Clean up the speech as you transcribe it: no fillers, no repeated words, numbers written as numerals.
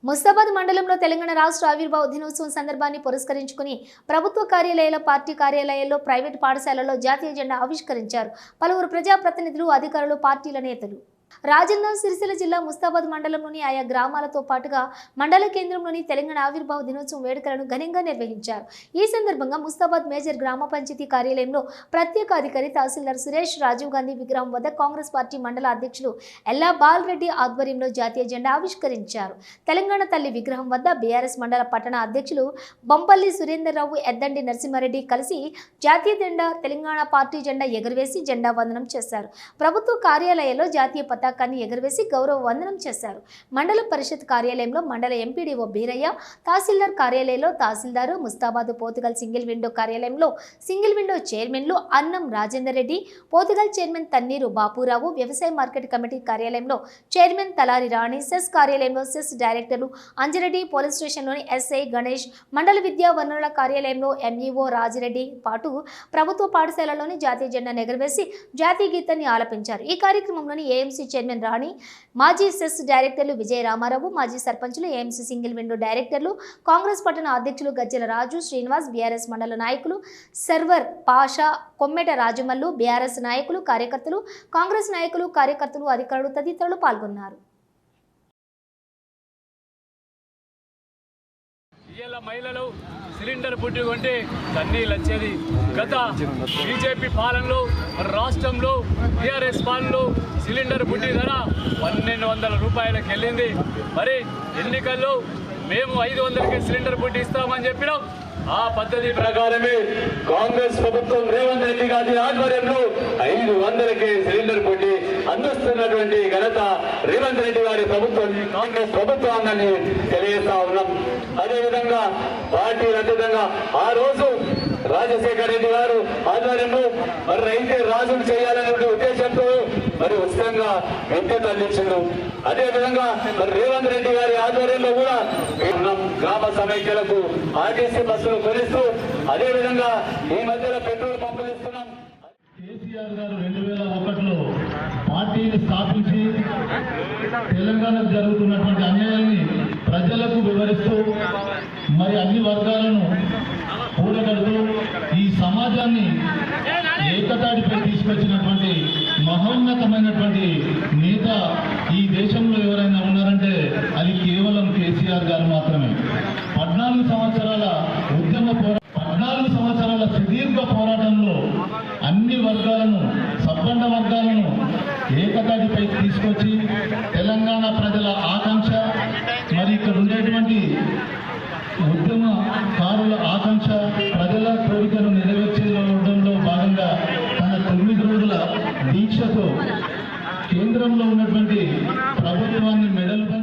ముస్తాబాద్ మండలంలో తెలంగాణ రాష్ట్ర ఆవిర్భావ దినోత్సవం సందర్భాన్ని పురస్కరించుకుని ప్రభుత్వ కార్యాలయాల, పార్టీ కార్యాలయాల్లో, ప్రైవేటు పాఠశాలల్లో జాతీయ జెండా ఆవిష్కరించారు పలువురు ప్రజాప్రతినిధులు, అధికారులు, పార్టీల నేతలు. రాజన్న సిరిసిల్ల జిల్లా ముస్తాబాద్ మండలంలోని ఆయా గ్రామాలతో పాటుగా మండల కేంద్రంలోని తెలంగాణ ఆవిర్భావ దినోత్సవం వేడుకలను ఘనంగా నిర్వహించారు. ఈ సందర్భంగా ముస్తాబాద్ మేజర్ గ్రామ పంచాయతీ కార్యాలయంలో ప్రత్యేక అధికారి తహసీల్దార్ సురేష్ రాజీవ్ గాంధీ విగ్రహం వద్ద కాంగ్రెస్ పార్టీ మండల అధ్యక్షులు ఎల్లా బాలరెడ్డి ఆధ్వర్యంలో జాతీయ జెండా ఆవిష్కరించారు. తెలంగాణ తల్లి విగ్రహం వద్ద బీఆర్ఎస్ మండల పట్టణ అధ్యక్షులు బొంపల్లి సురేందర్రావు, ఎద్దండి నరసింహారెడ్డి కలిసి జాతీయ జెండా, తెలంగాణ పార్టీ జెండా ఎగురవేసి జెండా వందనం చేశారు. ప్రభుత్వ కార్యాలయాల్లో జాతీయ పతాకాన్ని ఎగురవేసి గౌరవ వందనం చేశారు. మండల పరిషత్ కార్యాలయంలో మండల ఎంపీడీఓ బీరయ్య, తహసీల్దార్ కార్యాలయంలో తహసీల్దారు, ముస్తాబాద్ పోతుగల్ సింగిల్ విండో కార్యాలయంలో సింగిల్ విండో చైర్మన్లు అన్నం రాజేందర్ రెడ్డి, పోతుగల్ చైర్మన్ తన్నీరు బాపురావు, వ్యవసాయ మార్కెట్ కమిటీ కార్యాలయంలో చైర్మన్ తలారి రాణి, సెస్ కార్యాలయంలో సెస్ డైరెక్టర్లు అంజిరెడ్డి, పోలీస్ స్టేషన్లోని ఎస్ఐ గణేష్, మండల విద్యా వనరుల కార్యాలయంలో ఎంఈఓ రాజిరెడ్డి పాటు ప్రభుత్వ పాఠశాలలోని జాతీయ జెండాను ఎగురవేసి జాతీయ గీతాన్ని ఆలపించారు. ఈ కార్యక్రమంలోని ఏఎంసీ చైర్మన్ రాణి, మాజీ సెస్ డైరెక్టర్లు విజయ రామారావు, మాజీ సర్పంచులు, ఏఎంసీ సింగిల్ విండో డైరెక్టర్లు, కాంగ్రెస్ పట్టణ అధ్యక్షులు గజ్జల రాజు, శ్రీనివాస్, బీఆర్ఎస్ మండల నాయకులు సర్వర్ పాషా, కొమ్మెట రాజమల్లు, బీఆర్ఎస్ నాయకులు, కార్యకర్తలు, కాంగ్రెస్ నాయకులు, కార్యకర్తలు, అధికారులు తదితరులు పాల్గొన్నారు. మహిళలు సిలిండర్ బుడ్డి కొంటే కన్నీళ్ళు వచ్చేది. గత బీజేపీ పాలనలో, రాష్ట్రంలో టీఆర్ఎస్ పాలనలో సిలిండర్ బుడ్డి ధర 1200 రూపాయలకు వెళ్ళింది. మరి ఎన్నికల్లో మేము 500కే సిలిండర్ బుడ్డి ఇస్తామని చెప్పినాం. ఆ పద్ధతి ప్రకారమే కాంగ్రెస్ ప్రభుత్వం రేవంత్ రెడ్డి గారి ఆధ్వర్యంలో 500కే సిలిండర్ బుడ్డి అందిస్తున్నటువంటి ఘనత రేవంత్ రెడ్డి గారి ప్రభుత్వం, కాంగ్రెస్ ప్రభుత్వాన్ని తెలియజేస్తా ఉన్నాం. అదేవిధంగా పార్టీలు అతీతంగా ఆ రోజు రాజశేఖర రెడ్డి గారు ఆధ్వర్యంలో మరి రైతే రాజులు చేయాలనే ఉద్దేశంతో మరి ఉచితంగా విద్యుత్ అందించారు. అదేవిధంగా మరి రేవంత్ రెడ్డి గారి ఆధ్వర్యంలో కూడా గ్రామ సమైక్యలకు ఆర్టీసీ బస్సులు కొనిస్తూ అదేవిధంగా ఈ మధ్యలో పెట్రోల్ పంపులు ఇస్తున్నాం. కేసీఆర్ గారు 2001లో పార్టీని స్థాపించి తెలంగాణకు జరుగుతున్నటువంటి అన్యాయాన్ని ప్రజలకు వివరిస్తూ మరి అన్ని వర్గాలను కూడగడుతూ ఈ సమాజాన్ని ఏకతాటిపై తీసుకొచ్చినటువంటి మహోన్నతమైనటువంటి నేత ఈ దేశంలో ఎవరైనా ఉన్నారంటే అది కేవలం కేసీఆర్ గారు మాత్రమే. 14 సంవత్సరాల ఉద్యమ 14 సంవత్సరాల సుదీర్ఘ పోరాటంలో అన్ని వర్గాలను, సబ్బండ వర్గాలను ఏకతాటిపై తీసుకొచ్చి తెలంగాణ ప్రజల ఆకాంక్ష, మరి ఇక్కడ ఉండేటువంటి ఉద్యమకారుల ఆకాంక్ష, ప్రజల కోరికను నెరవేర్చడంలో భాగంగా తన 9 రోజుల దీక్షతో కేంద్రంలో ఉన్నటువంటి ప్రభుత్వాన్ని మెడలుపై